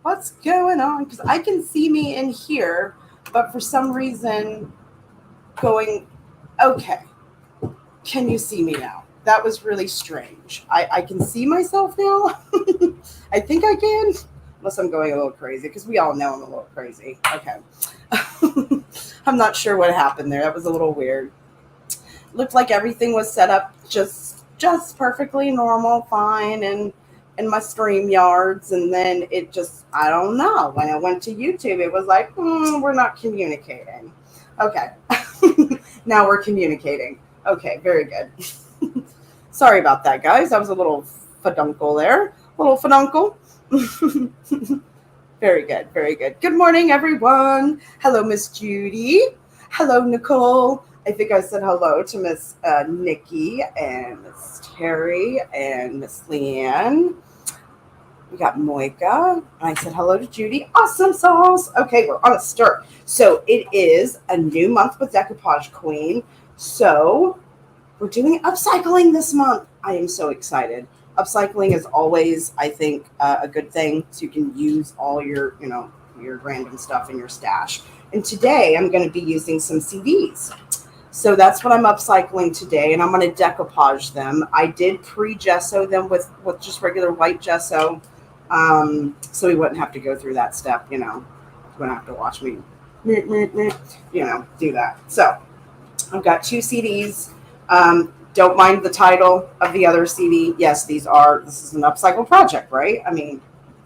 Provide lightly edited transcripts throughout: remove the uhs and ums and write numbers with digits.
What's going on? Because I can see me in here, but for some reason going, okay, can you see me now? That was really strange. I can see myself now. I think I can, unless I'm going a little crazy, because we all know I'm a little crazy. Okay. I'm not sure what happened there. That was a little weird. Looked like everything was set up just perfectly normal, fine, and my stream yards, and then it just, I don't know, when I went to YouTube it was like, we're not communicating. Okay. Now we're communicating. Okay, very good. Sorry about that, guys. That was a little faduncle there. Little faduncle. Very good, very good. Good morning, everyone. Hello, Miss Judy. Hello, Nicole. I think I said hello to Miss Nikki and Miss Terry and Miss Leanne. We got Moika. I said hello to Judy. Awesome sauce. Okay, we're on a start. So it is a new month with Decoupage Queen. So we're doing upcycling this month. I am so excited. Upcycling is always, I think, a good thing. So you can use all your, your random stuff in your stash. And today I'm going to be using some CDs. So that's what I'm upcycling today, and I'm going to decoupage them. I did pre-gesso them with just regular white gesso, so we wouldn't have to go through that step, You wouldn't have to watch me, do that. So I've got 2 CDs. Don't mind the title of the other CD. Yes, this is an upcycle project, right? I mean,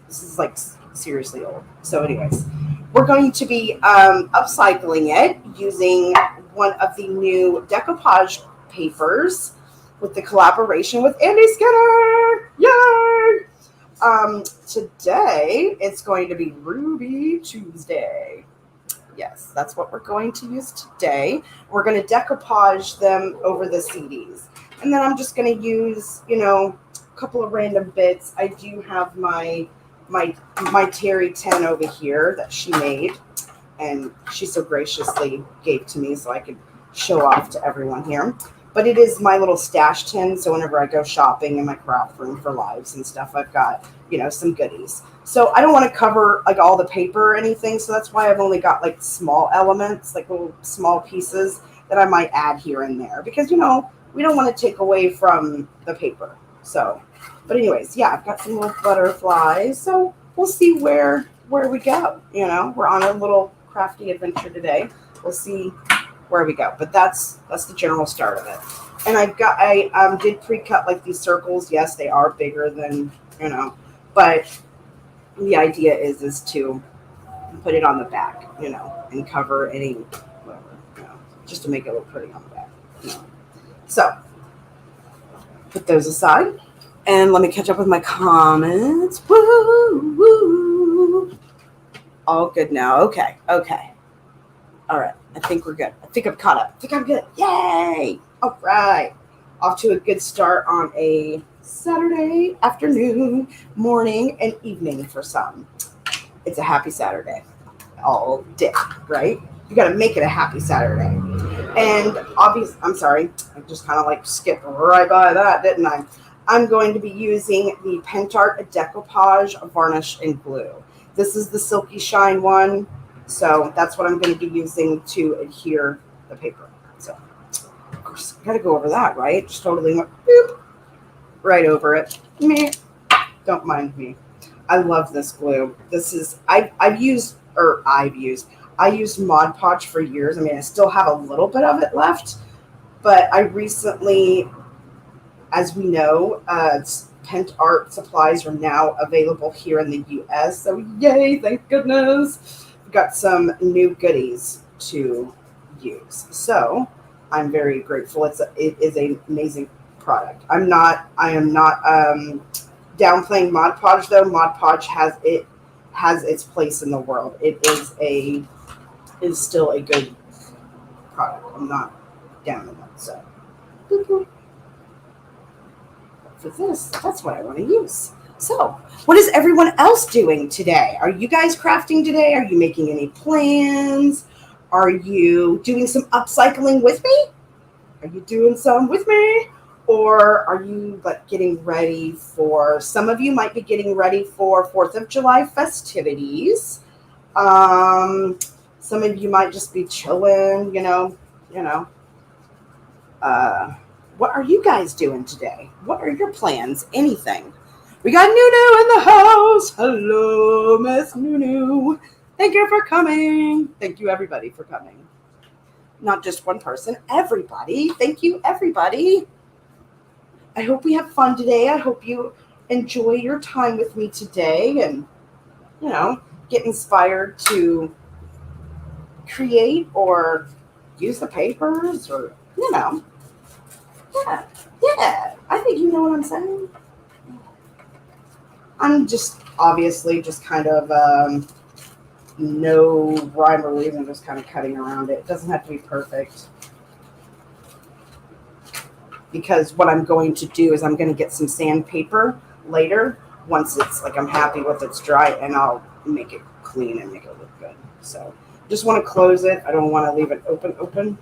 this is like seriously old. So anyways, we're going to be upcycling it using one of the new decoupage papers with the collaboration with Andy Skinner. Yay! Today it's going to be Ruby Tuesday. Yes, that's what we're going to use today. We're going to decoupage them over the CDs. And then I'm just going to use, a couple of random bits. I do have my Terry 10 over here that she made, and she so graciously gave to me so I could show off to everyone here. But it is my little stash tin, so whenever I go shopping in my craft room for lives and stuff, I've got, some goodies. So I don't want to cover like all the paper or anything, so that's why I've only got like small elements, like little small pieces that I might add here and there, because we don't want to take away from the paper. So, but anyways, yeah, I've got some little butterflies, so we'll see where we go. We're on a little crafty adventure today. We'll see where we go, but that's the general start of it. And I did pre-cut like these circles. Yes, they are bigger than but the idea is to put it on the back, and cover any whatever, just to make it look pretty on the back. So put those aside, and let me catch up with my comments. Woo, woo. All good now. Okay. All right. I think we're good. I think I'm caught up. I think I'm good. Yay! All right. Off to a good start on a Saturday afternoon, morning, and evening for some. It's a happy Saturday. All day, right? You got to make it a happy Saturday. And I'm sorry. I just kind of like skipped right by that, didn't I? I'm going to be using the Pentart Decoupage Varnish and Glue. This is the Silky Shine one. So that's what I'm going to be using to adhere the paper. So, of course, I got to go over that, right? Just totally went boop, right over it. Meh. Don't mind me. I love this glue. This is, I used Mod Podge for years. I mean, I still have a little bit of it left, but I recently, as we know, Pentart supplies are now available here in the U.S. So yay, thank goodness. Got some new goodies to use, so I'm very grateful. It is an amazing product. I am not downplaying Mod Podge though. Mod Podge has its place in the world. It is still a good product. I'm not down on that. So for this, that's what I want to use. So, what is everyone else doing today? Are you guys crafting today? Are you making any plans? Are you doing some upcycling with me? Are you doing some with me? Or are you like getting ready for, some of you might be getting ready for 4th of July festivities. Some of you might just be chilling, you know. Uh, what are you guys doing today? What are your plans? Anything? We got Nunu in the house. Hello, Miss Nunu. Thank you for coming. Thank you, everybody, for coming. Not just one person, everybody. Thank you, everybody. I hope we have fun today. I hope you enjoy your time with me today and, get inspired to create or use the papers or, yeah, yeah. I think you know what I'm saying. I'm just obviously just kind of no rhyme or reason, just kind of cutting around it. It doesn't have to be perfect. Because what I'm going to do is I'm going to get some sandpaper later once it's like I'm happy with it's dry, and I'll make it clean and make it look good. So just want to close it. I don't want to leave it open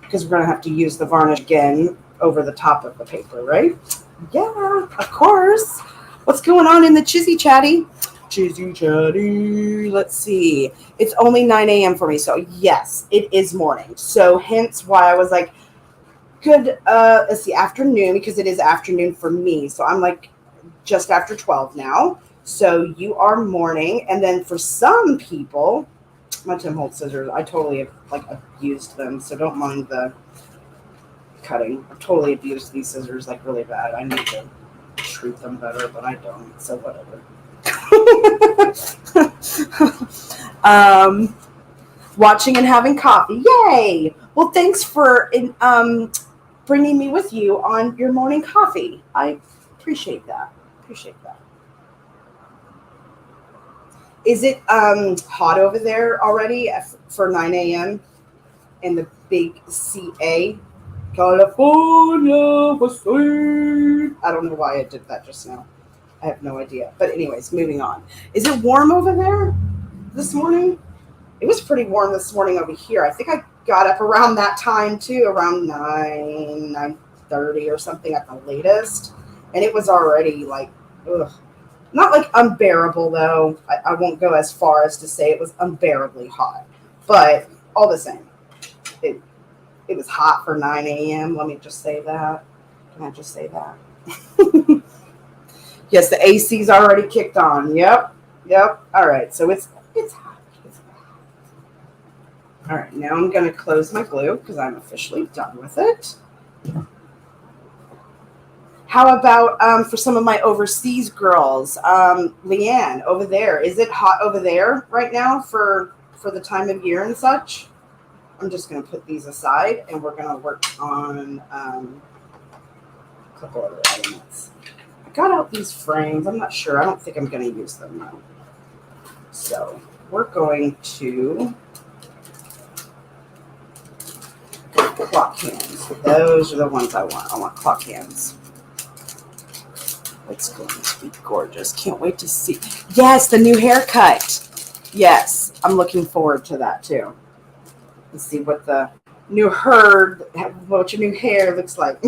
because we're going to have to use the varnish again over the top of the paper, right? Yeah, of course. What's going on in the Chizzy Chatty? Chizzy Chatty. Let's see. It's only 9 a.m. for me. So yes, it is morning. So hence why I was like, good, let's see, afternoon, because it is afternoon for me. So I'm like just after 12 now. So you are morning. And then for some people, my Tim Holtz scissors, I totally have like abused them. So don't mind the cutting. I've totally abused these scissors like really bad. I need to treat them better, but I don't. So whatever. Watching and having coffee. Yay! Well, thanks for bringing me with you on your morning coffee. I appreciate that. Is it hot over there already for 9 a.m. in the big CA? California was sweet. I don't know why I did that just now. I have no idea. But anyways, moving on. Is it warm over there this morning? It was pretty warm this morning over here. I think I got up around that time too, around 9:30 or something at the latest. And it was already like, ugh. Not like unbearable though. I won't go as far as to say it was unbearably hot. But all the same, it was hot for 9 a.m. Let me just say that. Can I just say that? Yes, the AC's already kicked on. Yep. All right, so it's hot. All right, now I'm going to close my glue because I'm officially done with it. How about for some of my overseas girls, Leanne over there? Is it hot over there right now for the time of year and such? I'm just going to put these aside, and we're going to work on a couple other elements. I got out these frames. I'm not sure. I don't think I'm going to use them now. So we're going to clock hands. Those are the ones I want. I want clock hands. It's going to be gorgeous. Can't wait to see. Yes, the new haircut. Yes, I'm looking forward to that too. Let's see what the new what your new hair looks like.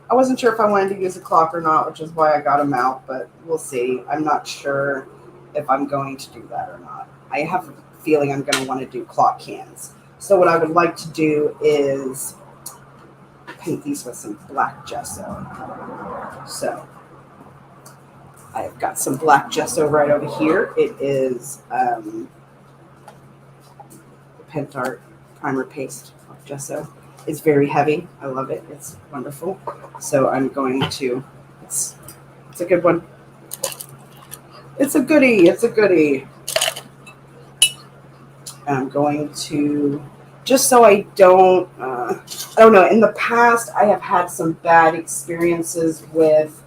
I wasn't sure if I wanted to use a clock or not, which is why I got them out, but we'll see. I'm not sure if I'm going to do that or not. I have a feeling I'm going to want to do clock hands. So what I would like to do is paint these with some black gesso. So I've got some black gesso right over here. It is the Pentart Primer Paste gesso. It's very heavy. I love it. It's wonderful. So I'm going to, it's a good one. It's a goodie. And I'm going to, just so I don't know, in the past I have had some bad experiences with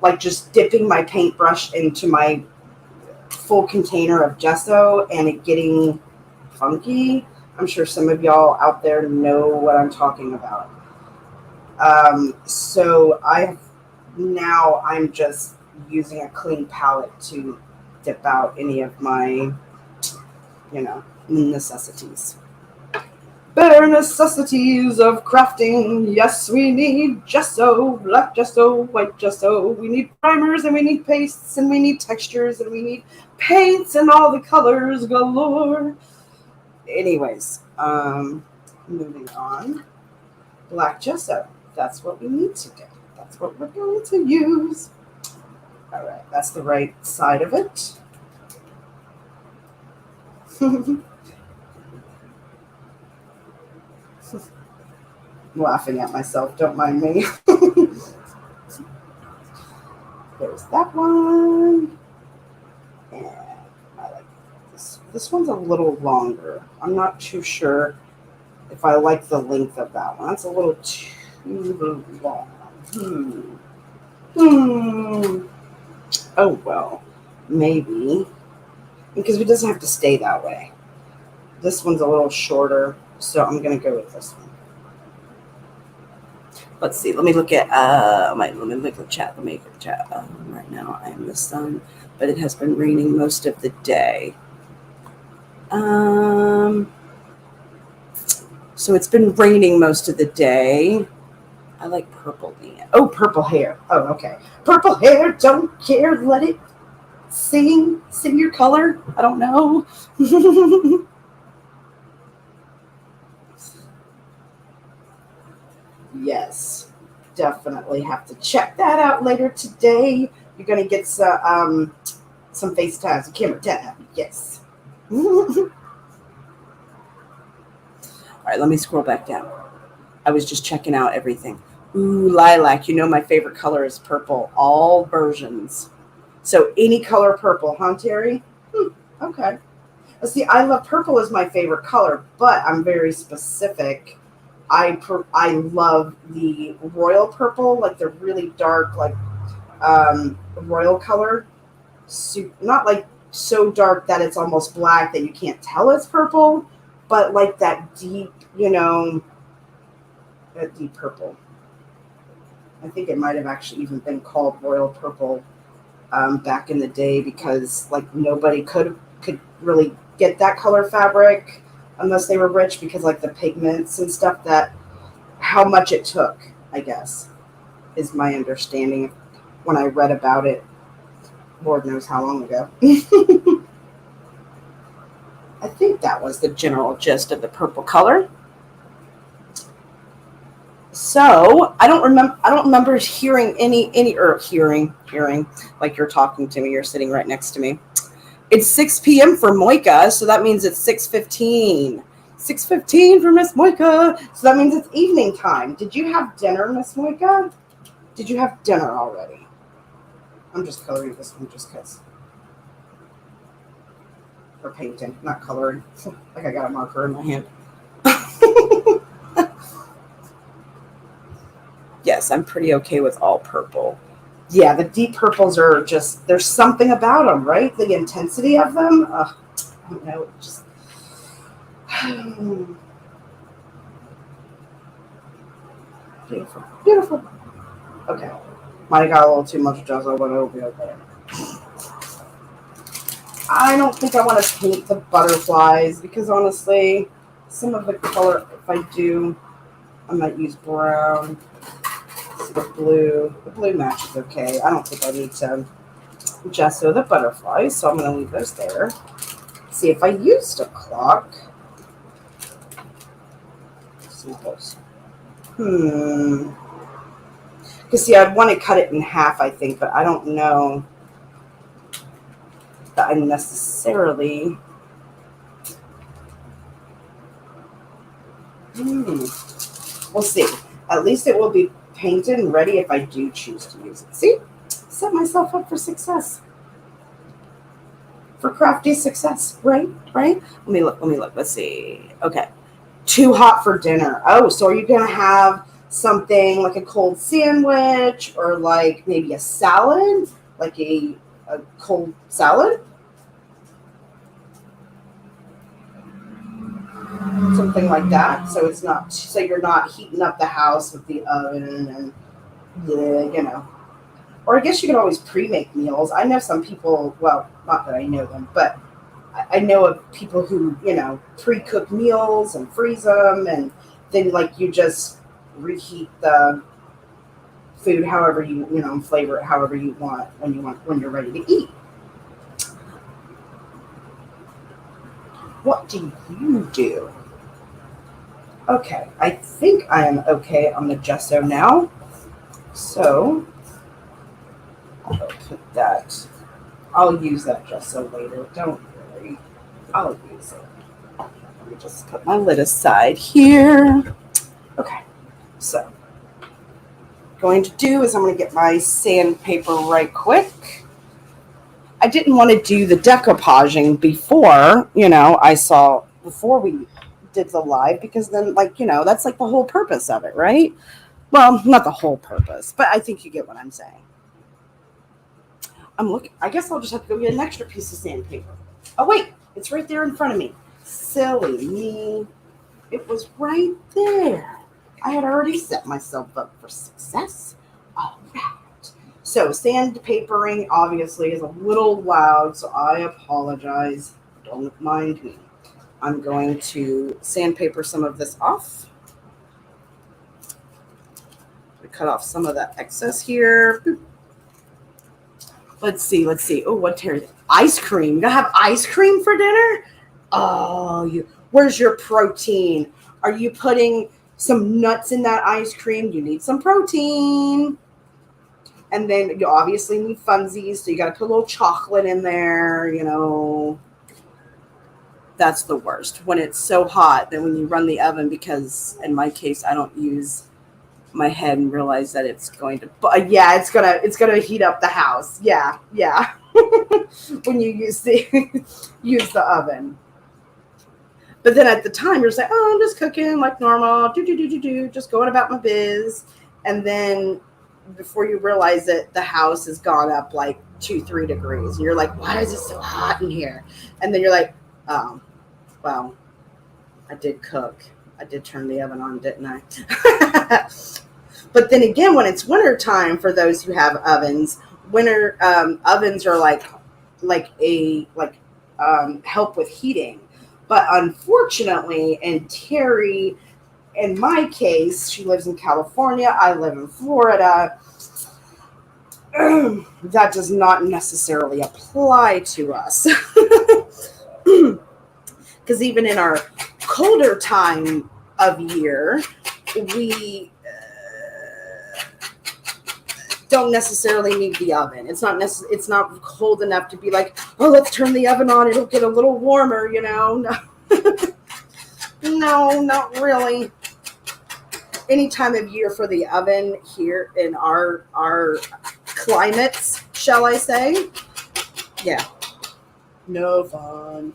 like just dipping my paintbrush into my full container of gesso and it getting funky. I'm sure some of y'all out there know what I'm talking about. So I'm just using a clean palette to dip out any of my, necessities. Bare necessities of crafting. Yes, we need gesso, black gesso, white gesso. We need primers and we need pastes and we need textures and we need paints and all the colors galore. Anyways, moving on. Black gesso. That's what we need today. That's what we're going to use. All right, that's the right side of it. Laughing at myself, don't mind me. There's that one. And I like this. This one's a little longer. I'm not too sure if I like the length of that one. That's a little too long. Oh, well, maybe. Because it doesn't have to stay that way. This one's a little shorter, so I'm going to go with this one. Let's see. Let me look at let me look at the chat. Let me look at the chat. Right now I am the sun, but it has been raining most of the day. So it's been raining most of the day. I like purple. Oh, purple hair. Oh, okay. Purple hair. Don't care. Let it sing. Sing your color. I don't know. Yes, definitely have to check that out later today. You're gonna get some FaceTimes with camera 10. Yes. All right, let me scroll back down. I was just checking out everything. Ooh, lilac. You know my favorite color is purple. All versions. So any color purple, huh, Terry? Okay. See, I love purple as my favorite color, but I'm very specific. I love the royal purple, like the really dark, like royal color. Not like so dark that it's almost black that you can't tell it's purple, but like that deep, that deep purple. I think it might have actually even been called royal purple back in the day because like nobody could really get that color fabric unless they were rich because like the pigments and stuff that how much it took, I guess, is my understanding when I read about it. Lord knows how long ago. I think that was the general gist of the purple color. So I don't remember hearing any hearing like you're talking to me. You're sitting right next to me. It's 6 p.m. for Moika, so that means it's 6:15. 6:15 for Miss Moika, so that means it's evening time. Did you have dinner, Miss Moika? Did you have dinner already? I'm just coloring this one just because. Or painting, not coloring. Like I got a marker in my hand. Yes, I'm pretty okay with all purple. Yeah, the deep purples are just, there's something about them, right? The intensity of them. I don't know, just. Beautiful. Beautiful. Okay. Might have got a little too much gesso, but it'll be okay. I don't think I want to paint the butterflies because honestly, some of the color, if I do, I might use brown. The blue match is okay. I don't think I need to gesso the butterflies, so I'm going to leave those there. See if I used a clock. See those. Because see, I'd want to cut it in half, I think, but I don't know that I necessarily. We'll see. At least it will be painted and ready if I do choose to use it. See? Set myself up for success. For crafty success, right? Right? Let me look. Let's see. Okay. Too hot for dinner. Oh, so are you going to have something like a cold sandwich or like maybe a salad? Like a cold salad? Something like that. So it's not, so you're not heating up the house with the oven and, Or I guess you can always pre-make meals. I know some people, well, not that I know them, but I know of people who, pre-cook meals and freeze them, and then like you just reheat the food however flavor it however you want when you're ready to eat. What do you do? Okay, I think I am okay on the gesso now. So I'll put that. I'll use that gesso later. Don't worry. I'll use it. Let me just put my lid aside here. Okay, so going to do is I'm going to get my sandpaper right quick. I didn't want to do the decoupaging before, before we did the live, because then, that's like the whole purpose of it, right? Well, not the whole purpose, but I think you get what I'm saying. I'm looking. I guess I'll just have to go get an extra piece of sandpaper. Oh, wait. It's right there in front of me. Silly me. It was right there. I had already set myself up for success. All right. So sandpapering obviously is a little loud, so I apologize. Don't mind me. I'm going to sandpaper some of this off. Cut off some of that excess here. Let's see. Oh, what Terry? Ice cream. You gonna have ice cream for dinner? Oh, where's your protein? Are you putting some nuts in that ice cream? You need some protein. And then you obviously need funsies, so you got to put a little chocolate in there, That's the worst. When it's so hot, then when you run the oven, because in my case, I don't use my head and realize that it's going to, it's gonna heat up the house. Yeah. When you use the oven. But then at the time, you're just like, oh, I'm just cooking like normal, just going about my biz. And then before you realize it, the house has gone up like 2-3 degrees. And you're like, why is it so hot in here? And then you're like, oh, well, I did cook. I did turn the oven on, didn't I? But then again, when it's winter time, for those who have ovens, winter ovens are like help with heating. But unfortunately, and Terry, in my case, she lives in California, I live in Florida, that does not necessarily apply to us. Because even in our colder time of year, we don't necessarily need the oven. It's not cold enough to be like, oh, let's turn the oven on, it'll get a little warmer, No. No, not really. Any time of year for the oven here in our climates, shall I say? Yeah. No fun.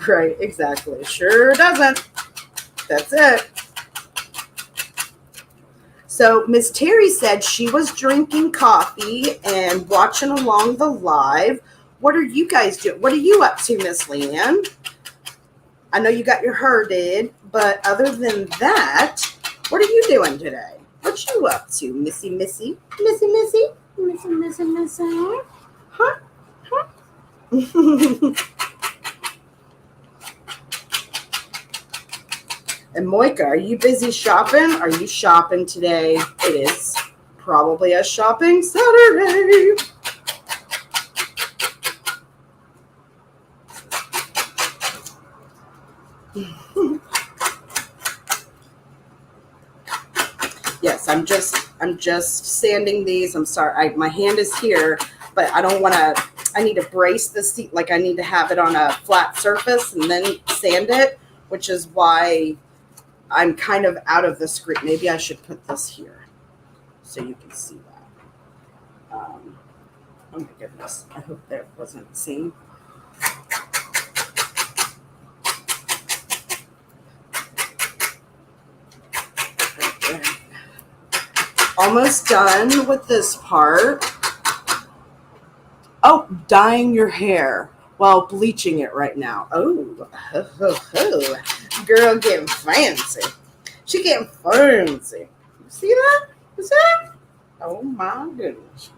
Right, exactly. Sure doesn't. That's it. So Miss Terry said she was drinking coffee and watching along the live. What are you guys doing? What are you up to, Miss Leanne? I know you got your hair did, but other than that, what are you doing today? What you up to, Missy? Huh? And Moika, are you busy shopping? Are you shopping today? It is probably a shopping Saturday. Yes, I'm just sanding these. I'm sorry, my hand is here, but I don't want to. I need to brace the seat. Like I need to have it on a flat surface and then sand it, which is why I'm kind of out of the screen. Maybe I should put this here so you can see that. Oh my goodness. I hope that wasn't seen. Almost done with this part. Oh, dyeing your hair. Well, bleaching it right now. Oh, girl getting fancy. She getting fancy. You see that? You see that? Oh my goodness.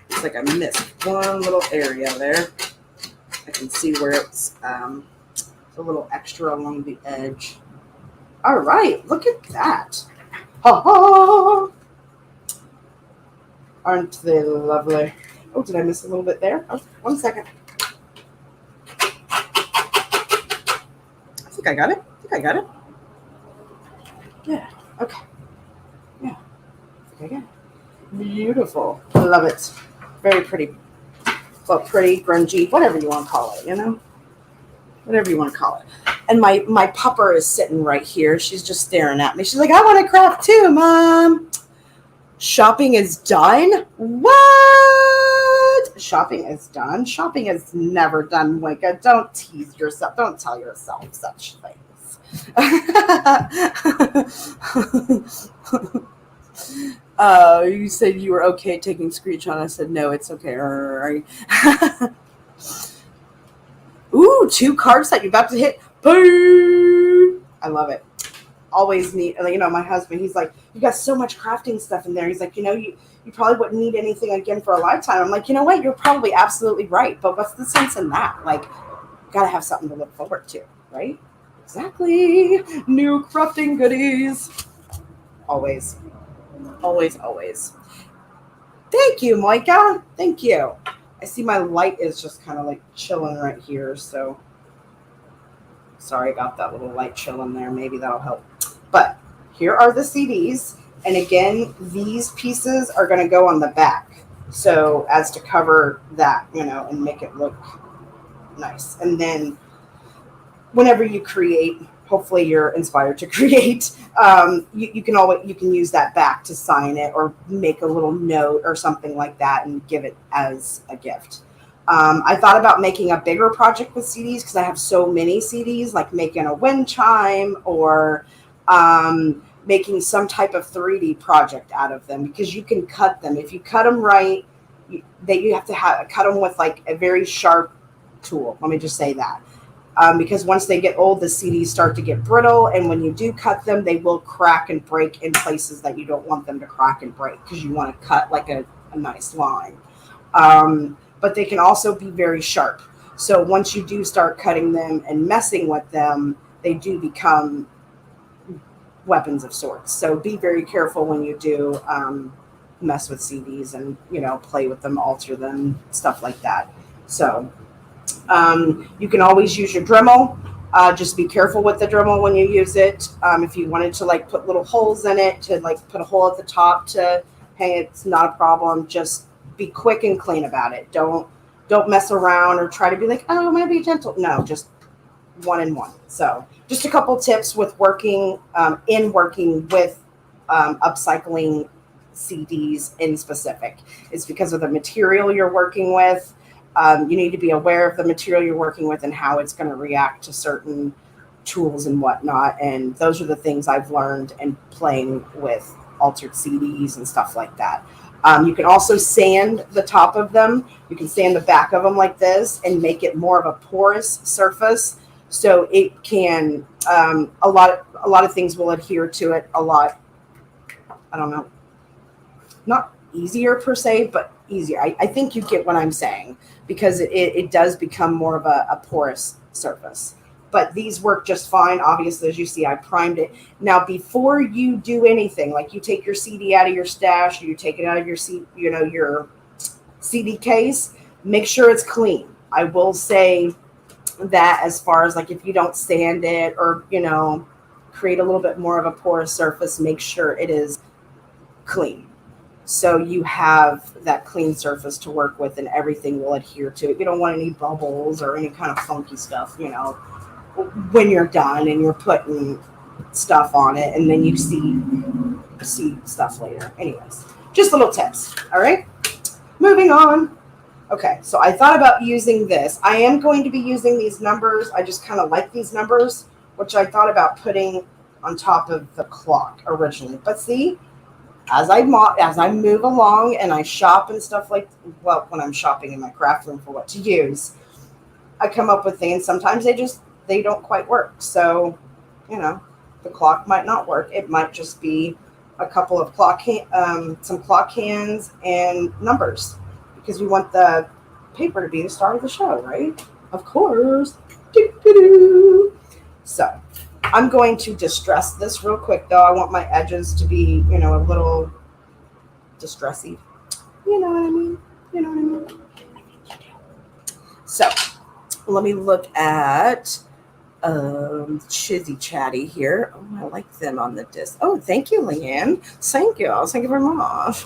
It's like I missed one little area there. I can see where it's a little extra along the edge. All right, look at that. Ha ha! Aren't they lovely? Oh, did I miss a little bit there? Oh, 1 second. I think I got it. Yeah, okay. Yeah, I think I got it. Beautiful. I love it. Very pretty. Well, pretty, grungy, whatever you want to call it, you know? Whatever you want to call it. And my pupper is sitting right here. She's just staring at me. She's like, I want to craft too, Mom. Shopping is done? What? Shopping is done? Shopping is never done, Wicca. Don't tease yourself. Don't tell yourself such things. You said you were okay taking screenshot. I said, no, it's okay. Ooh, 2 cards that you're about to hit. Boom! I love it. Always need, my husband, he's like, you got so much crafting stuff in there. He's like, you probably wouldn't need anything again for a lifetime. I'm like, you know what? You're probably absolutely right. But what's the sense in that? Like, got to have something to look forward to, right? Exactly. New crafting goodies. Always. Always, always. Thank you, Micah. Thank you. I see my light is just kind of like chilling right here. So sorry about that little light chilling there. Maybe that'll help. But here are the CDs. And again, these pieces are going to go on the back. So as to cover that, and make it look nice. And then whenever you create, hopefully you're inspired to create, you can use that back to sign it or make a little note or something like that and give it as a gift. I thought about making a bigger project with CDs because I have so many CDs, like making a wind chime or making some type of 3D project out of them, because you can cut them. If you cut them right, you have to cut them with like a very sharp tool. Let me just say that. Because once they get old, the CDs start to get brittle, and when you do cut them, they will crack and break in places that you don't want them to crack and break, because you want to cut like a nice line. But they can also be very sharp. So once you do start cutting them and messing with them, they do become weapons of sorts. So be very careful when you do mess with CDs and, play with them, alter them, stuff like that. So you can always use your Dremel. Just be careful with the Dremel when you use it. If you wanted to like put little holes in it, to like put a hole at the top to hang it, it's not a problem. Just be quick and clean about it. Don't mess around or try to be like, oh, I'm going to be gentle. No, just 1 and 1. So just a couple tips with working with upcycling CDs in specific. It's because of the material you're working with. You need to be aware of the material you're working with and how it's going to react to certain tools and whatnot. And those are the things I've learned in playing with altered CDs and stuff like that. You can also sand the top of them. You can sand the back of them like this and make it more of a porous surface. So it can, a lot of things will adhere to it a lot. I don't know, not easier per se, but easier. I think you get what I'm saying, because it does become more of a porous surface. But these work just fine. Obviously, as you see, I primed it. Now, before you do anything, like you take your CD out of your stash, or you take it out of your your CD case, make sure it's clean. I will say that as far as like if you don't sand it or create a little bit more of a porous surface, make sure it is clean. So you have that clean surface to work with and everything will adhere to it. You don't want any bubbles or any kind of funky stuff, when you're done and you're putting stuff on it and then you see stuff later. Anyways, just little tips. All right, moving on. Okay, so I thought about using this. I am going to be using these numbers. I just kind of like these numbers, which I thought about putting on top of the clock originally. But see, as I move along and I shop and stuff when I'm shopping in my craft room for what to use, I come up with things. Sometimes they they don't quite work. So, the clock might not work. It might just be a couple of some clock hands and numbers, because we want the paper to be the star of the show, right? Of course. Doo-doo-doo. So I'm going to distress this real quick, though. I want my edges to be, a little distressy. You know what I mean? You know what I mean? So let me look at Chizzy Chatty here. Oh, I like them on the disc. Oh, thank you, Leanne. Thank you. Thank you very much.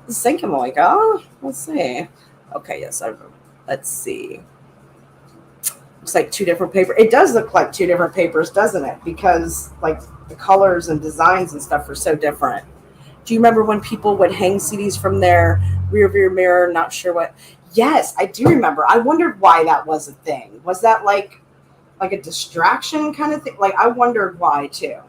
Thank you, Monica. Let's see. Okay, yes. Let's see. Looks like two different papers. It does look like two different papers, doesn't it? Because like the colors and designs and stuff are so different. Do you remember when people would hang CDs from their rear view mirror? Not sure what. Yes, I do remember. I wondered why that was a thing. Was that like a distraction kind of thing? Like, I wondered why too.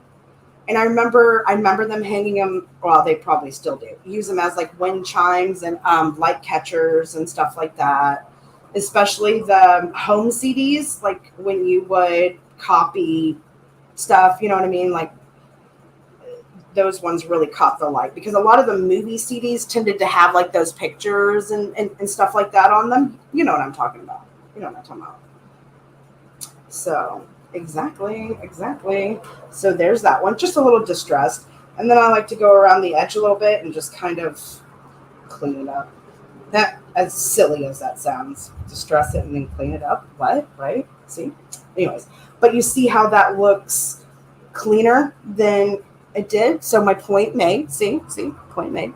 And I remember them hanging them. Well, they probably still do. Use them as like wind chimes and light catchers and stuff like that. Especially the home CDs, like when you would copy stuff, you know what I mean? Like those ones really caught the light, because a lot of the movie CDs tended to have like those pictures and stuff like that on them. You know what I'm talking about. So exactly. So there's that one, just a little distressed. And then I like to go around the edge a little bit and just kind of clean it up. That, as silly as that sounds, distress it and then clean it up. What? Right? See? Anyways, but you see how that looks cleaner than it did. So my point made. See? Point made.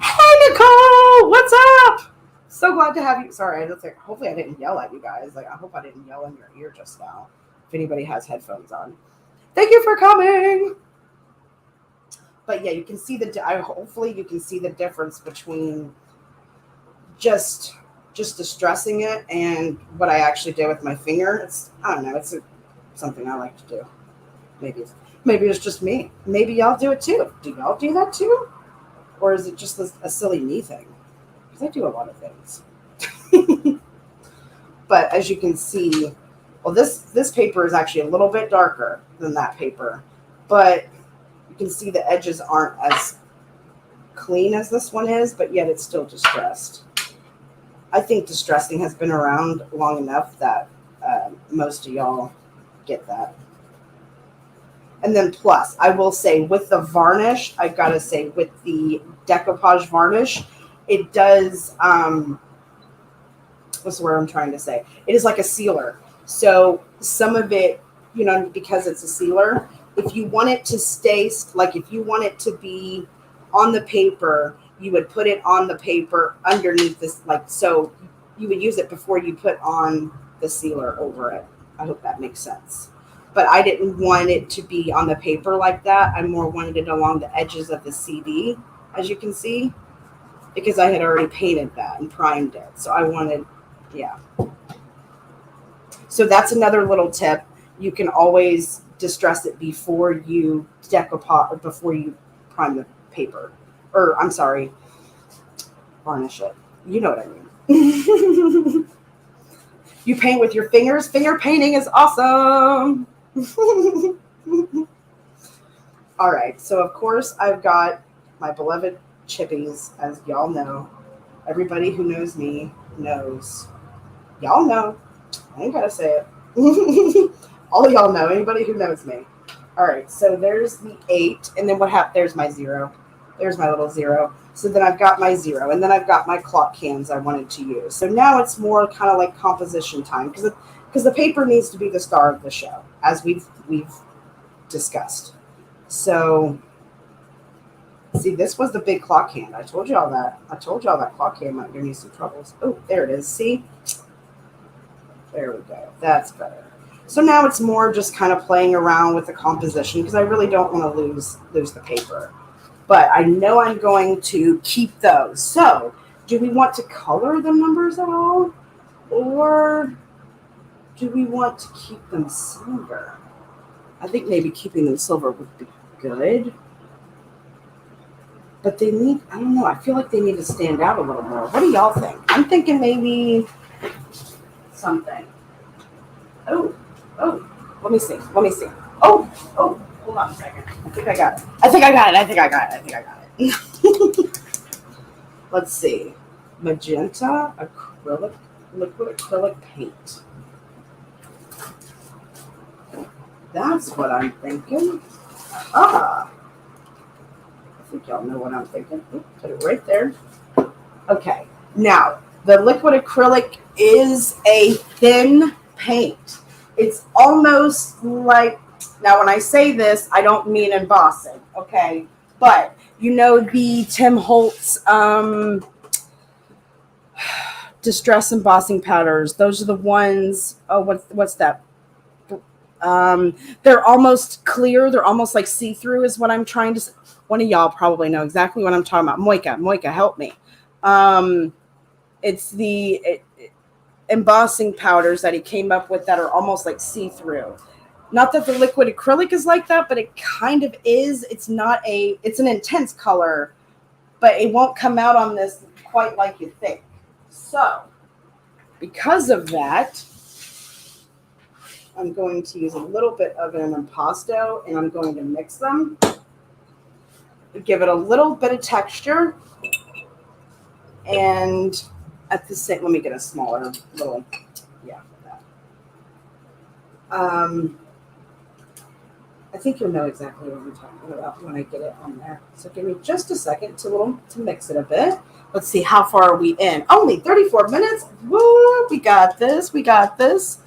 Hey, Nicole! What's up? So glad to have you. Sorry, hopefully I didn't yell at you guys. Like, I hope I didn't yell in your ear just now. If anybody has headphones on. Thank you for coming. But yeah, you can see hopefully you can see the difference between just distressing it and what I actually did with my finger. I don't know. It's something I like to do. Maybe it's just me. Maybe y'all do it too. Do y'all do that too? Or is it just a silly me thing? Because I do a lot of things. But as you can see, well, this paper is actually a little bit darker than that paper. But you can see the edges aren't as clean as this one is, but yet it's still distressed. I think distressing has been around long enough that most of y'all get that. And then plus, I will say with the varnish, I've got to say with the decoupage varnish, it does, what's the word I'm trying to say? It is like a sealer. So some of it, because it's a sealer, if you want it to stay, like if you want it to be on the paper, you would put it on the paper underneath this, like, so you would use it before you put on the sealer over it. I hope that makes sense. But I didn't want it to be on the paper like that. I more wanted it along the edges of the CD, as you can see, because I had already painted that and primed it. So I wanted, yeah. So that's another little tip. You can always distress it before you decoupage, before you prime the paper. Or, I'm sorry, varnish it. You know what I mean. You paint with your fingers. Finger painting is awesome. All right. So, of course, I've got my beloved chippies, as y'all know. Everybody who knows me knows. Y'all know. I ain't got to say it. All of y'all know. Anybody who knows me. All right. So, there's the 8. And then what happened? There's my 0. There's my little 0. So then I've got my 0, and then I've got my clock cans I wanted to use. So now it's more kind of like composition time, because the paper needs to be the star of the show, as we've discussed. So see, this was the big clock hand. I told you all that. Clock hand might give me some troubles. Oh, there it is. See? There we go. That's better. So now it's more just kind of playing around with the composition, because I really don't want to lose the paper. But I know I'm going to keep those. So do we want to color the numbers at all? Or do we want to keep them silver? I think maybe keeping them silver would be good. But they need, I don't know, I feel like they need to stand out a little more. What do y'all think? I'm thinking maybe something. Oh, Oh, let me see. Let me see. Oh, oh, hold on a second. I think I got it. I think I got it. I think I got it. I think I got it. Let's see. Magenta acrylic, liquid acrylic paint. That's what I'm thinking. Ah, I think y'all know what I'm thinking. Put it right there. Okay. Now, the liquid acrylic is a thin paint. It's almost like, now when I say this, I don't mean embossing, okay? But you know the Tim Holtz distress embossing powders. Those are the ones. Oh, what's that? They're almost clear. They're almost like see-through is what I'm trying to say. One of y'all probably know exactly what I'm talking about. Moika, help me. It's the embossing powders that he came up with that are almost like see-through. Not that the liquid acrylic is like that, but it kind of is. It's an intense color, but it won't come out on this quite like you think. So, because of that, I'm going to use a little bit of an impasto and I'm going to mix them. Give it a little bit of texture. And at the same, let me get a smaller little, yeah. I think you'll know exactly what I'm talking about when I get it on there. So give me just a second to mix it a bit. Let's see, how far are we in? Only 34 minutes. Woo, we got this. We got this.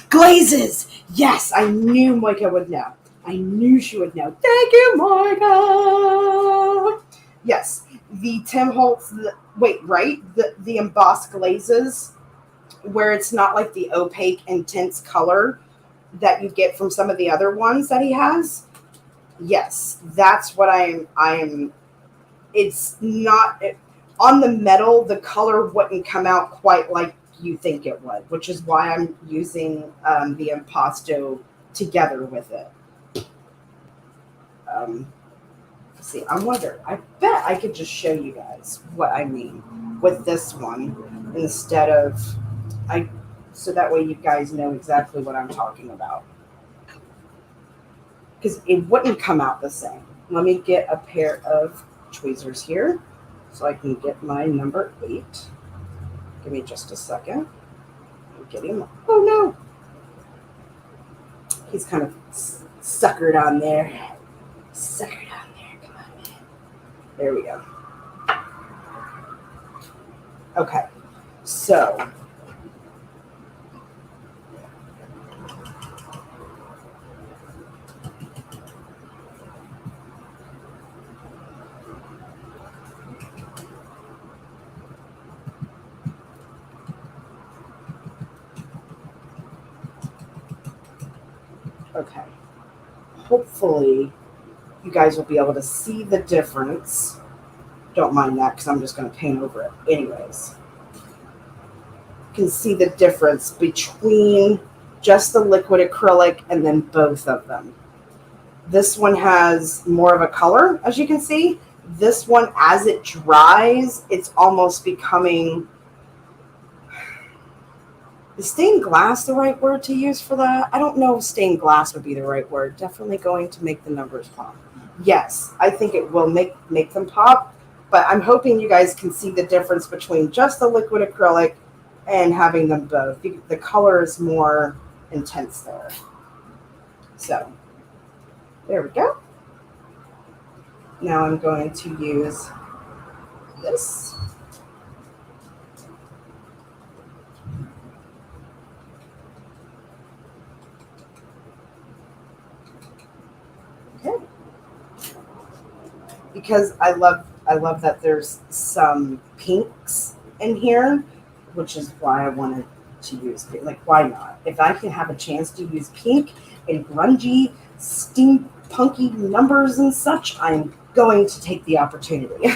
Glazes. Yes, I knew Moika would know. I knew she would know. Thank you, Moika. Yes, the Tim Holtz, the embossed glazes, where it's not like the opaque, intense color that you get from some of the other ones that he has. Yes, that's what I'm it's not on the metal, the color wouldn't come out quite like you think it would, which is why I'm using the impasto together with it. See, I wonder, I bet I could just show you guys what I mean with this one instead of so that way you guys know exactly what I'm talking about. Because it wouldn't come out the same. Let me get a pair of tweezers here so I can get my number 8. Give me just a second. I'm getting, oh no. He's kind of suckered on there. Suckered on there, come on, man. There we go. Okay, so okay. Hopefully you guys will be able to see the difference. Don't mind that because I'm just going to paint over it anyways. You can see the difference between just the liquid acrylic and then both of them. This one has more of a color, as you can see. This one, as it dries, it's almost becoming... Is stained glass the right word to use for that? I don't know if stained glass would be the right word. Definitely going to make the numbers pop. Yes, I think it will make them pop, but I'm hoping you guys can see the difference between just the liquid acrylic and having them both. The color is more intense there. So, there we go. Now I'm going to use this. Okay. Because I love that there's some pinks in here, which is why I wanted to use pink. Like, why not? If I can have a chance to use pink and grungy, steampunky numbers and such, I'm going to take the opportunity.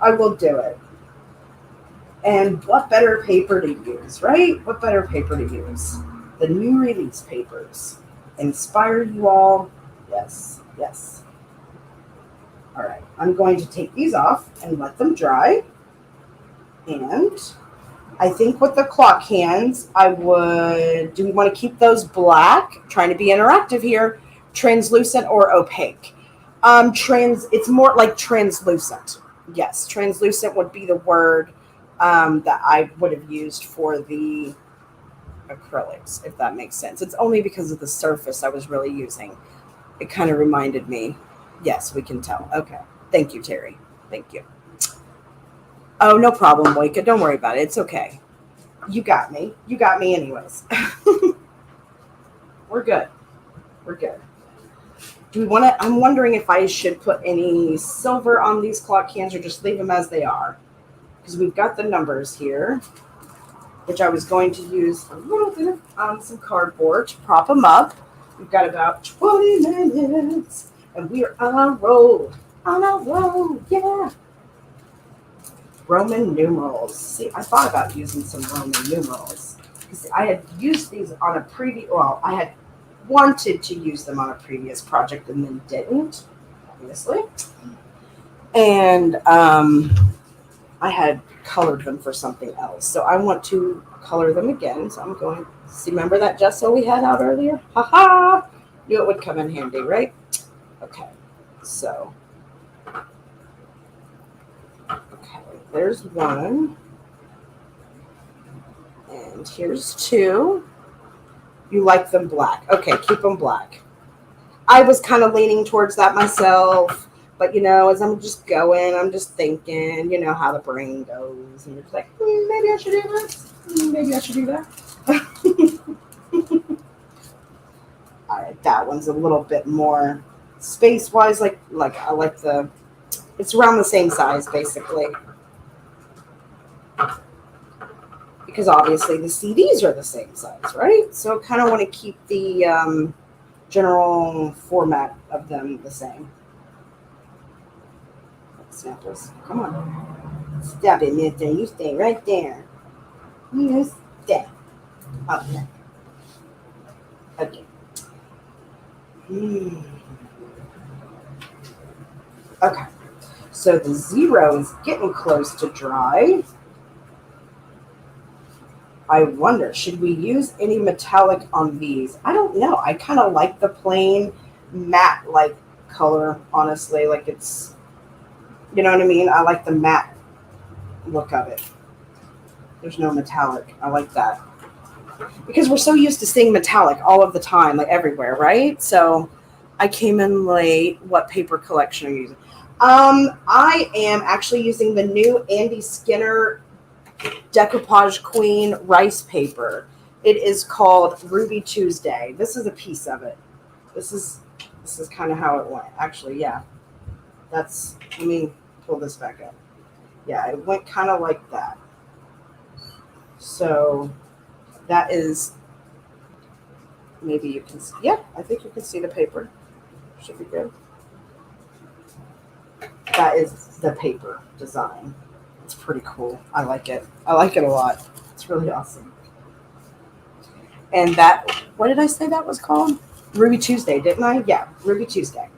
I will do it. And what better paper to use, right? What better paper to use? The new release papers. Inspire you all. Yes, yes. All right, I'm going to take these off and let them dry. And I think with the clock hands, do we want to keep those black? Trying to be interactive here. Translucent or opaque? It's more like translucent. Yes, translucent would be the word that I would have used for the acrylics, if that makes sense. It's only because of the surface I was really using. It kind of reminded me. Yes, we can tell. Okay. Thank you, Terry. Thank you. Oh, no problem, Moika. Don't worry about it. It's okay. You got me. You got me anyways. We're good. We're good. Do we want to? I'm wondering if I should put any silver on these clock cans or just leave them as they are. Because we've got the numbers here, which I was going to use a little bit of some cardboard to prop them up. We've got about 20 minutes, and we are on a roll. On a roll, yeah. Roman numerals. See, I thought about using some Roman numerals because I had used these on a previous. Well, I had wanted to use them on a previous project and then didn't, obviously. And I had colored them for something else, so I want to color them again. So I'm going. See, remember that gesso we had out earlier? Haha! Knew it would come in handy, right? Okay, so. Okay, there's one. And here's two. You like them black. Okay, keep them black. I was kind of leaning towards that myself. But, as I'm just going, I'm just thinking, how the brain goes. And you're just like, maybe I should do this. Maybe I should do that. All right, that one's a little bit more space-wise. Like I like it's around the same size, basically. Because obviously the CDs are the same size, right? So I kind of want to keep the general format of them the same. Samples. Come on. Stop it, Mister. You stay right there. You stay. Okay. Okay. Okay. So the 0 is getting close to dry. I wonder, should we use any metallic on these? I don't know. I kind of like the plain matte-like color, honestly. Like it's, you know what I mean? I like the matte look of it. There's no metallic. I like that. Because we're so used to seeing metallic all of the time, like everywhere, right? So I came in late. What paper collection are you using? I am actually using the new Andy Skinner Decoupage Queen rice paper. It is called Ruby Tuesday. This is a piece of it. This is kind of how it went. Actually, yeah. Let me pull this back up. Yeah, it went kind of like that. So that is, maybe you can see. Yeah, I think you can see the paper. Should be good. That is the paper design. It's pretty cool. I like it. I like it a lot. It's really awesome. And that, what did I say that was called? Ruby Tuesday, didn't I? Yeah, Ruby Tuesday.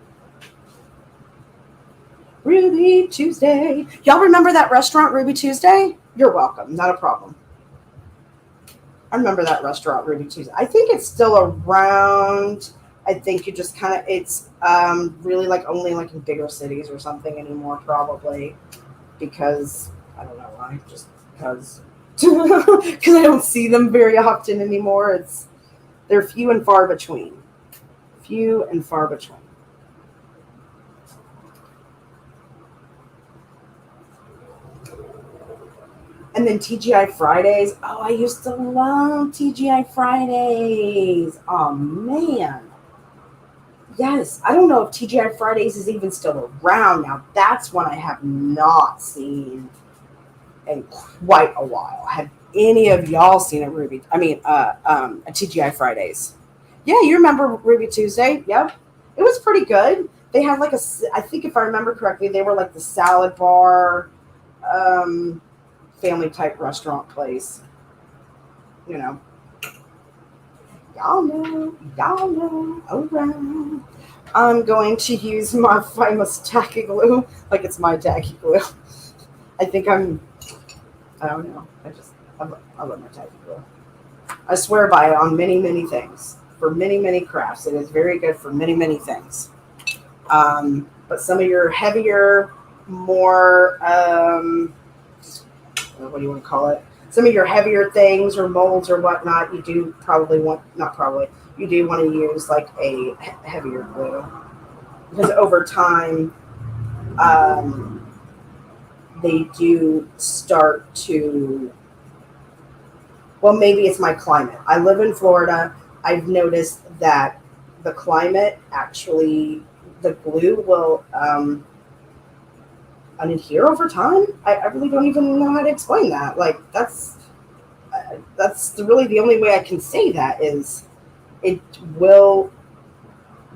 Ruby Tuesday. Y'all remember that restaurant, Ruby Tuesday? You're welcome. Not a problem. I remember that restaurant, Ruby Tuesday. I think it's still around. I think you just kind of, it's really like only like in bigger cities or something anymore, probably. Because, I don't know why, just because. Because I don't see them very often anymore. They're few and far between. Few and far between. And then TGI Fridays. Oh, I used to love TGI Fridays. Oh, man. Yes. I don't know if TGI Fridays is even still around now. That's one I have not seen in quite a while. Have any of y'all seen a TGI Fridays? Yeah, you remember Ruby Tuesday? Yep. It was pretty good. They had like I think if I remember correctly, they were like the salad bar, family type restaurant place. You know. Y'all know. All right. I'm going to use my famous tacky glue, like it's my tacky glue. I don't know. I love my Tgi glue. I swear by it on many, many things. For many, many crafts. It is very good for many, many things. But some of your heavier, more, what do you want to call it? Some of your heavier things or molds or whatnot, you do probably want, not probably, you do want to use like a heavier glue. Because over time, they do start to, well, maybe it's my climate. I live in Florida. I've noticed that the climate actually, the glue will unadhere over time. I really don't even know how to explain that. Like that's really the only way I can say that is it will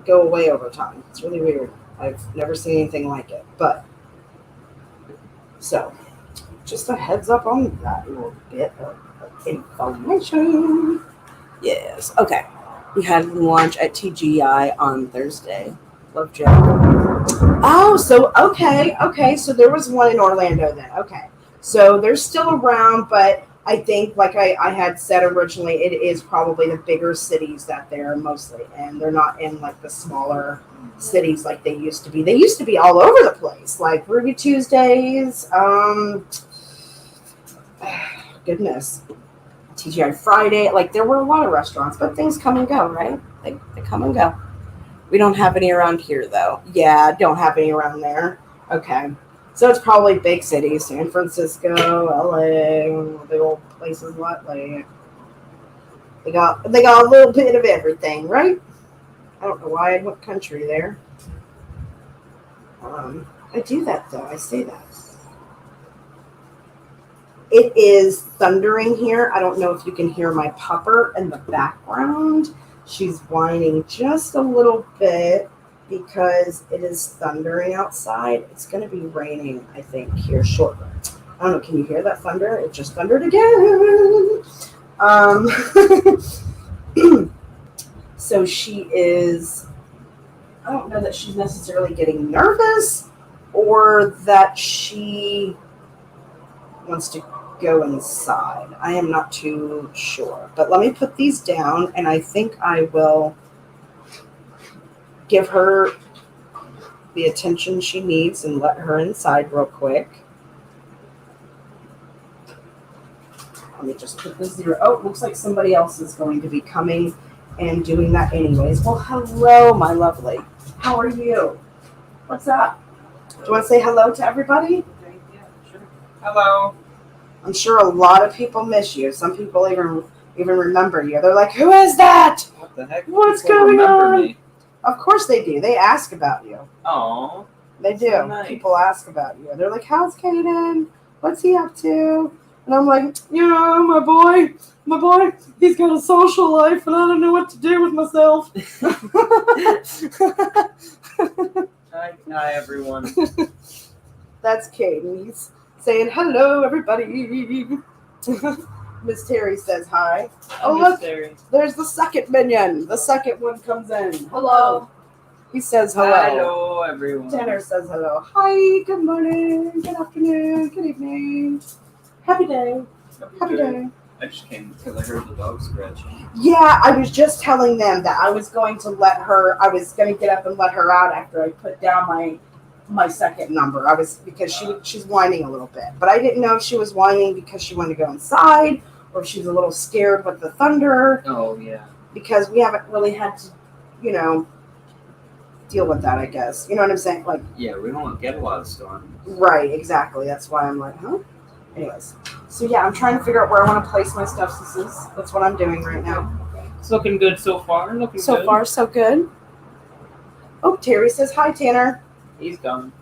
go away over time. It's really weird. I've never seen anything like it. But so just a heads up on that little bit of information. Yes. Okay. We had lunch at TGI on Thursday. Love Joe. Oh, so okay. So there was one in Orlando then. Okay. So they're still around, but I think, like I had said originally, it is probably the bigger cities that they're mostly in. They're not in like the smaller cities like they used to be. They used to be all over the place, like Ruby Tuesdays. Goodness. Tgi Friday, like there were a lot of restaurants, but things come and go, right? They come and go. We don't have any around here, though. Yeah, don't have any around there. Okay. So it's probably big cities, San Francisco, LA, big old places like they got a little bit of everything, right? I don't know why I went country there. I do that, though. I say that. It is thundering here. I don't know if you can hear my pupper in the background. She's whining just a little bit because it is thundering outside. It's going to be raining, I think, here shortly. I don't know. Can you hear that thunder? It just thundered again. So she is, I don't know that she's necessarily getting nervous or that she wants to go inside. I am not too sure. But let me put these down, and I think I will give her the attention she needs and let her inside real quick. Let me just put this zero. Oh, it looks like somebody else is going to be coming and doing that anyways. Well, hello, my lovely. How are you? What's up? Do you want to say hello to everybody? Yeah, sure. Hello. I'm sure a lot of people miss you. Some people even remember you. They're like, who is that? What the heck? What's People going remember on? Me. Of course they do. They ask about you. Oh. They do. So nice. People ask about you. They're like, how's Caden? What's he up to? And I'm like, my boy, he's got a social life and I don't know what to do with myself. Hi, everyone. That's Caden. He's saying, hello, everybody. Miss Terry says hi. Oh, look, there's the second minion. The second one comes in. Hello. He says hello. Hello, everyone. Tanner says hello. Hi, good morning, good afternoon, good evening. Happy day. Happy day. I just came because I heard the dog scratching. Yeah, I was just telling them that I was going to get up and let her out after I put down my second number. Because she's whining a little bit. But I didn't know if she was whining because she wanted to go inside or if she was a little scared with the thunder. Oh, yeah. Because we haven't really had to, deal with that, I guess. You know what I'm saying? Like, yeah, we don't get a lot of storms. Right, exactly. That's why I'm like, huh? Anyways. So yeah, I'm trying to figure out where I want to place my stuff. That's what I'm doing right now. It's looking good so far. So far, so good. Oh, Terry says hi, Tanner. He's gone.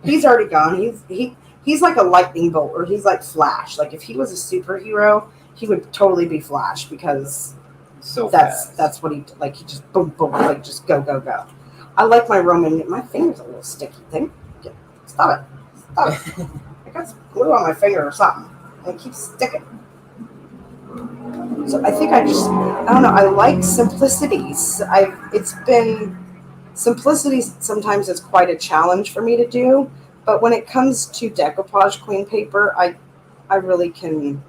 He's already gone. He's like a lightning bolt, or he's like Flash. Like if he was a superhero, he would totally be Flash because that's what he like. He just boom boom, like just go go go. I like my Roman. My finger's a little sticky thing. Stop it. I got some glue on my finger or something. And it keeps sticking. So I think I don't know. I like simplicity. Simplicity sometimes is quite a challenge for me to do. But when it comes to Decoupage Queen paper, I really can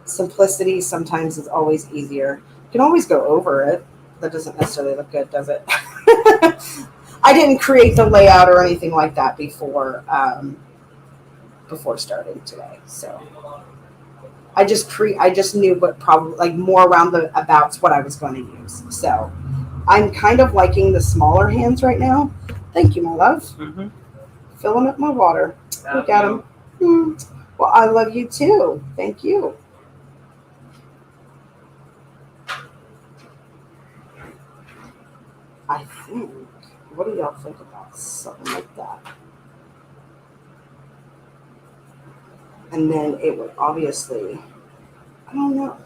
simplicity sometimes is always easier. You can always go over it. That doesn't necessarily look good, does it? I didn't create the layout or anything like that before starting today. So I just knew what probably like more around the abouts what I was going to use. So I'm kind of liking the smaller hands right now. Thank you, my love. Mm-hmm. Filling up my water. Look at them. Well, I love you too. Thank you. I think. What do y'all think about something like that? And then it would obviously, I don't know.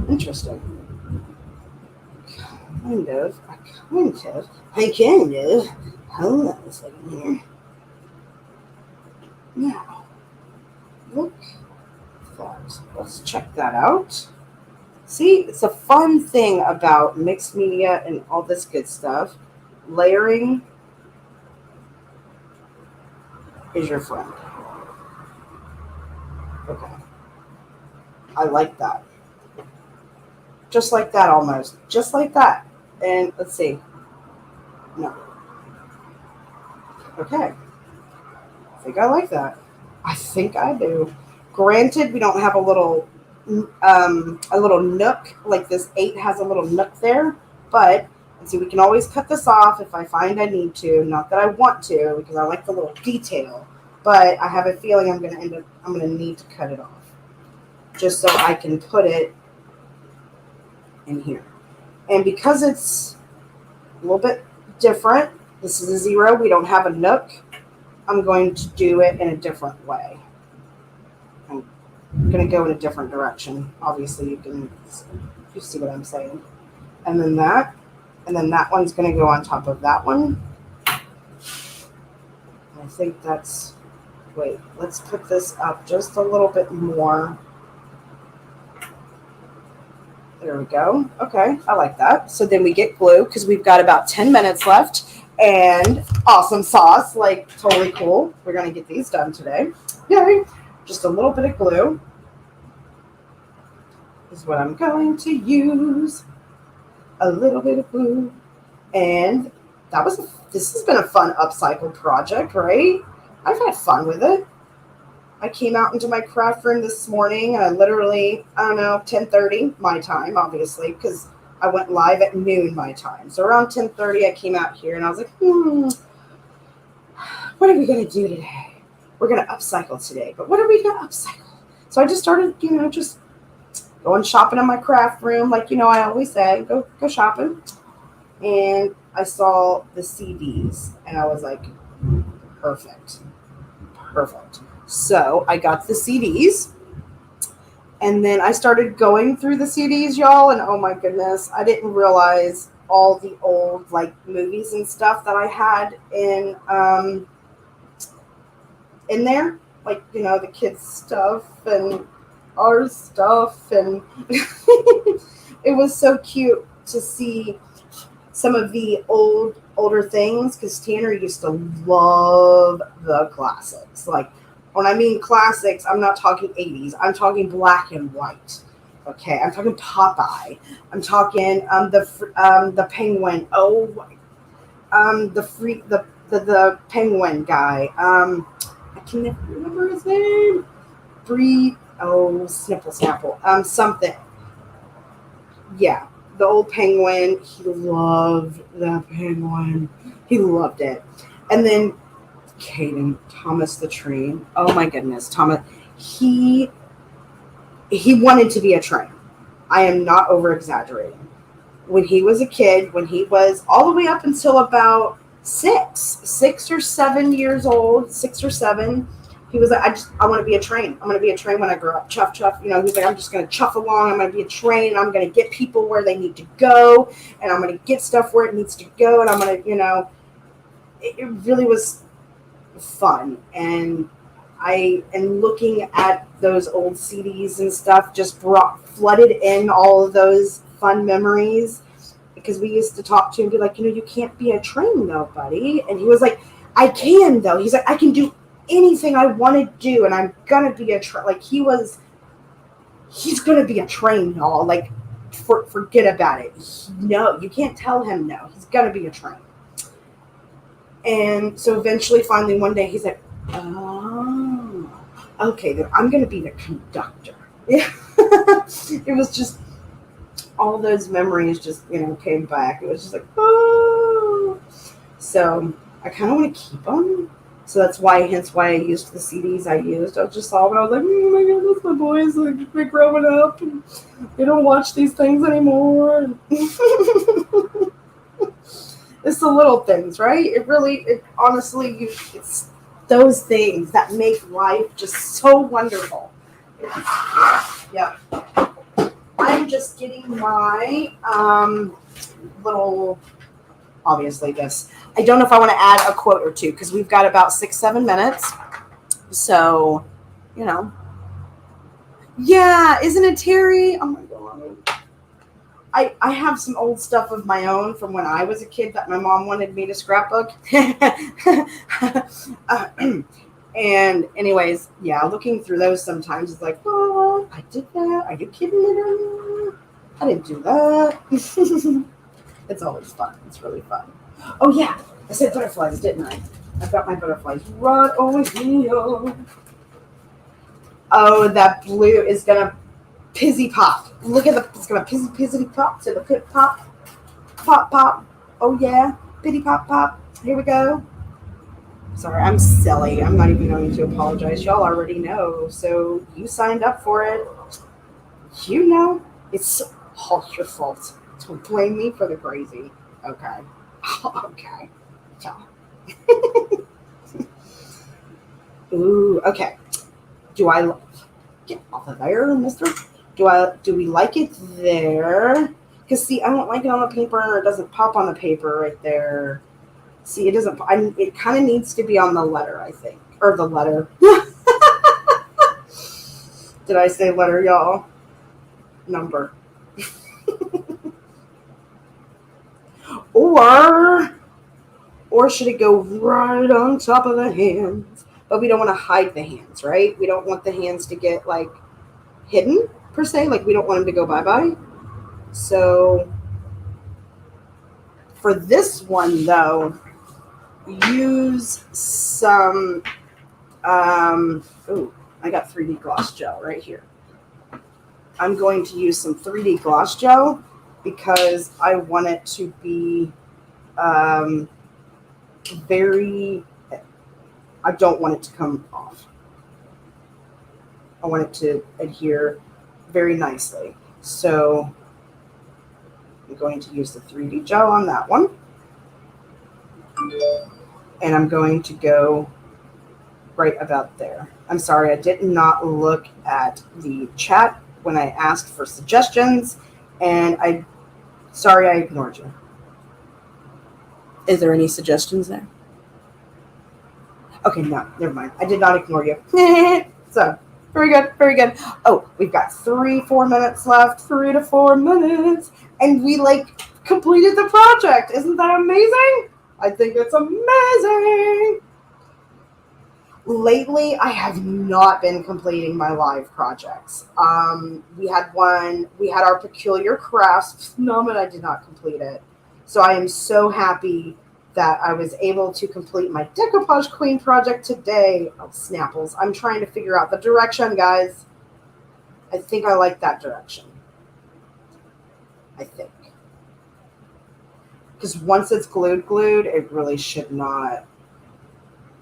Interesting. Kind of. Hold on a second here. Now, look at that. Let's check that out. See, it's a fun thing about mixed media and all this good stuff. Layering is your friend. Okay. I like that. Just like that almost. Just like that. And let's see. No. Okay. I think I like that. I think I do. Granted, we don't have a little nook, like this 8 has a little nook there, but let's see, we can always cut this off if I find I need to. Not that I want to, because I like the little detail, but I have a feeling I'm gonna need to cut it off. Just so I can put it in here. And because it's a little bit different, this is a 0, we don't have a nook, I'm going to do it in a different way. I'm going to go in a different direction. Obviously, you see what I'm saying. And then that one's going to go on top of that one. I think that's, wait, let's put this up just a little bit more. There we go. Okay, I like that. So then we get glue because we've got about 10 minutes left and awesome sauce, like totally cool. We're going to get these done today. Yay. Just a little bit of glue is what I'm going to use. A little bit of glue. And this has been a fun upcycle project, right? I've had fun with it. I came out into my craft room this morning and I literally, 10:30 my time, obviously, because I went live at noon my time. So around 10:30 I came out here and I was like, what are we going to do today? We're going to upcycle today, but what are we going to upcycle? So I just started, just going shopping in my craft room. Like, I always say, go shopping. And I saw the CDs and I was like, perfect. So I got the CDs and then I started going through the CDs, y'all. And oh my goodness, I didn't realize all the old like movies and stuff that I had in there, like, the kids stuff and our stuff. And it was so cute to see some of the older things because Tanner used to love the classics. Like, when I mean classics, I'm not talking 80s. I'm talking black and white. Okay, I'm talking Popeye. I'm talking the Penguin. The Penguin guy. I can never remember his name. Snipple Snapple. Something. Yeah, the old Penguin. He loved the Penguin. He loved it. And then Caden, Thomas the Train. Oh my goodness, Thomas. He wanted to be a train. I am not over exaggerating. When he was a kid, when he was all the way up until about 6 or 7 years old, 6 or 7, he was like, I want to be a train. I'm going to be a train when I grow up. Chuff. He's like, I'm just going to chuff along. I'm going to be a train. And I'm going to get people where they need to go. And I'm going to get stuff where it needs to go. And I'm going to, it really was fun. And I am looking at those old CDs and stuff, just flooded in all of those fun memories, because we used to talk to him and be like, you can't be a train though, buddy. And he was like, I can though. He's like, I can do anything I want to do, and I'm gonna be he's gonna be a train, y'all. Like, forget about it. No, you can't tell him no. He's gonna be a train. And so eventually, finally, one day, he's like, oh, okay, then I'm gonna be the conductor. Yeah, it was just all those memories just came back. It was just like, oh. So I kind of want to keep them. So hence why I used the CDs I used. I just saw it. I was like, oh my God, that's my boys. Like, they're growing up and they don't watch these things anymore. It's the little things, right? Honestly, it's those things that make life just so wonderful. Yeah. I'm just getting my little, obviously this. I don't know if I want to add a quote or two because we've got about 6-7 minutes. So, yeah, isn't it, Terry? Oh my God. I have some old stuff of my own from when I was a kid that my mom wanted me to scrapbook. And anyways, yeah, looking through those sometimes it's like, oh, I did that. Are you kidding me? I didn't do that. It's always fun. It's really fun. Oh yeah, I said butterflies, didn't I? I've got my butterflies right over here. Oh, that blue is gonna pizzy pop. Look at it's gonna pizzy pop to the pip pop. Pop pop. Oh yeah. Pitty pop pop. Here we go. Sorry, I'm silly. I'm not even going to apologize. Y'all already know. So you signed up for it. It's all your fault. Don't blame me for the crazy. Okay. Okay. Ooh, okay. Do I get off of there, mister? Do we like it there? Because see, I don't like it on the paper. It doesn't pop on the paper right there. See, it doesn't. It kind of needs to be on the letter, I think, or the letter. Did I say letter, y'all? Number. Or should it go right on top of the hands? But we don't want to hide the hands, right? We don't want the hands to get like hidden per se. Like we don't want them to go bye-bye. So for this one though, use some I got 3D gloss gel right here. I'm going to use some 3D gloss gel because I want it to be I don't want it to come off. I want it to adhere very nicely. So I'm going to use the 3D gel on that one. And I'm going to go right about there. I'm sorry, I did not look at the chat when I asked for suggestions, and I ignored you. Is there any suggestions there? Okay, no, never mind. I did not ignore you. So, very good, very good. Oh, we've got 3-4 minutes left, 3 to 4 minutes, and we completed the project. Isn't that amazing? I think it's amazing. Lately, I have not been completing my live projects. We had our peculiar crafts, but I did not complete it. So I am so happy that I was able to complete my Decoupage Queen project today. Oh, Snapples. I'm trying to figure out the direction, guys. I think I like that direction. I think. Because once it's glued, it really should not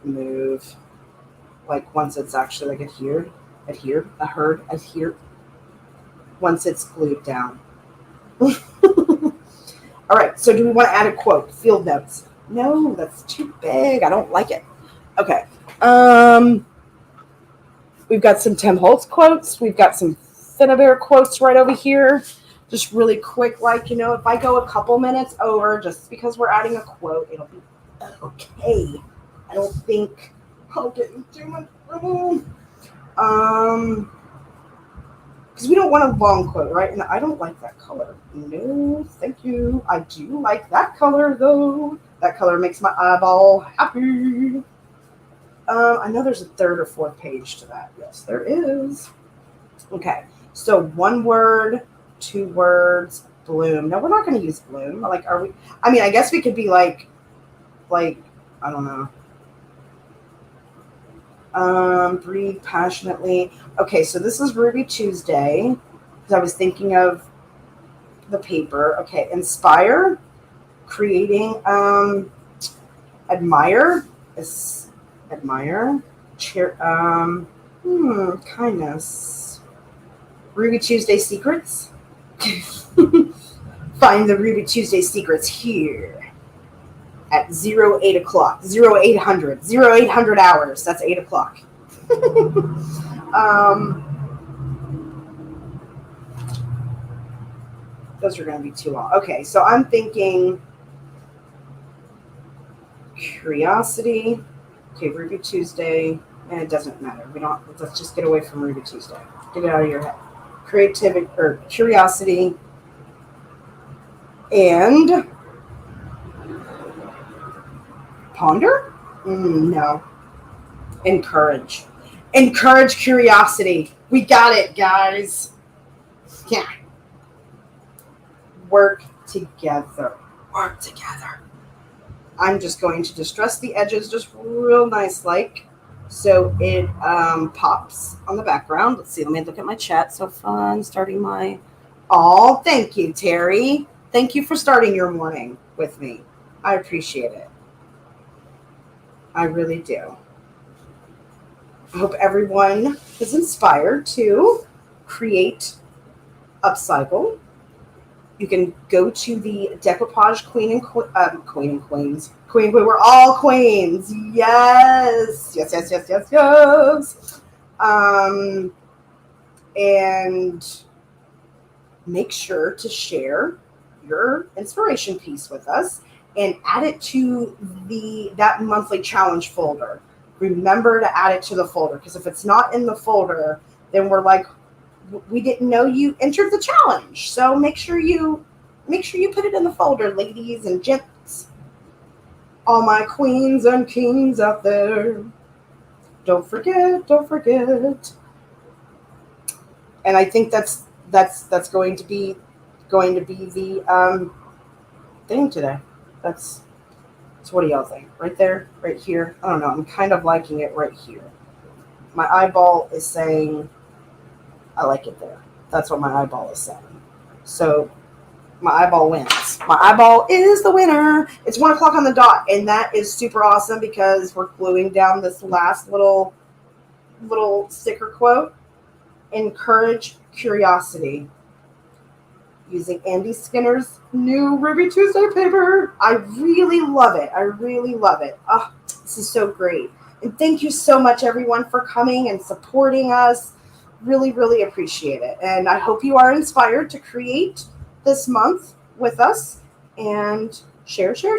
move. Like once it's actually adhered. Once it's glued down. All right, so do we want to add a quote? Field notes. No, that's too big. I don't like it. Okay. We've got some Tim Holtz quotes. We've got some Finnebear quotes right over here. Just really quick, if I go a couple minutes over, just because we're adding a quote, it'll be okay. I don't think I'll get in too much trouble. Because we don't want a long quote, right? And I don't like that color. No, thank you. I do like that color, though. That color makes my eyeball happy. I know there's a third or fourth page to that. Yes, there is. Okay, so 1 word, 2 words, bloom. No, we're not going to use bloom. Like, are we? I mean, I guess we could be like, I don't know. Breathe passionately. Okay, so this is Ruby Tuesday because I was thinking of the paper. Okay, inspire, creating, admire, admire, cheer, kindness. Ruby Tuesday secrets. Find the Ruby Tuesday secrets here at 08 o'clock, 0800 hours. That's 8 o'clock. Those are going to be too long. Okay, so I'm thinking curiosity. Okay, Ruby Tuesday, and it doesn't matter. Let's just get away from Ruby Tuesday. Get it out of your head. Creativity or curiosity and ponder? No. Encourage. Encourage curiosity. We got it, guys. Yeah. Work together. Work together. I'm just going to distress the edges just real nice like so it pops on the background. Let's see. Let me look at my chat. So fun starting my... Oh, thank you, Terry. Thank you for starting your morning with me. I appreciate it. I really do. I hope everyone is inspired to create upcycle. You can go to the Decoupage Queen and Queens. Queen. We're all queens. Yes. And make sure to share your inspiration piece with us and add it to that monthly challenge folder. Remember to add it to the folder, because if it's not in the folder, then we're like, we didn't know you entered the challenge. So make sure you put it in the folder, ladies and gents. All my queens and kings out there. Don't forget. And I think that's going to be the thing today. So what do y'all think? Right there, right here. I don't know. I'm kind of liking it right here. My eyeball is saying I like it there. That's what my eyeball is saying. So my eyeball wins. My eyeball is the winner. It's 1 o'clock on the dot, and that is super awesome because we're gluing down this last little sticker quote. Encourage curiosity. Using Andy Skinner's new Ruby Tuesday paper. I really love it. Oh, this is so great. And thank you so much, everyone, for coming and supporting us. Really, really appreciate it. And I hope you are inspired to create this month with us and share. Okay,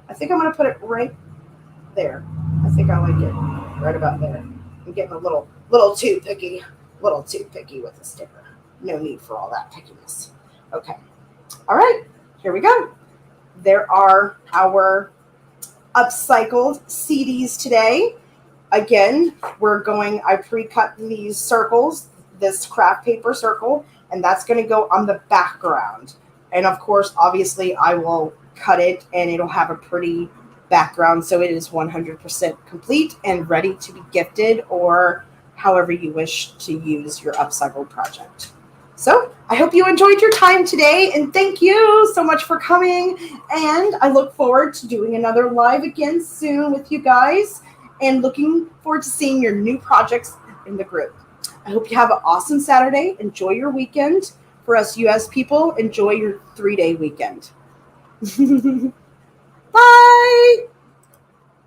I think I'm going to put it right there. I think I like it right about there. I'm getting a little too picky with the sticker. No need for all that pickiness. Okay. All right. Here we go. There are our upcycled CDs today. Again, I pre-cut these circles, this craft paper circle, and that's going to go on the background. And of course, obviously, I will cut it and it'll have a pretty background. So it is 100% complete and ready to be gifted or however you wish to use your upcycled project. So I hope you enjoyed your time today, and thank you so much for coming. And I look forward to doing another live again soon with you guys and looking forward to seeing your new projects in the group. I hope you have an awesome Saturday. Enjoy your weekend. For us US people, enjoy your 3-day weekend. Bye.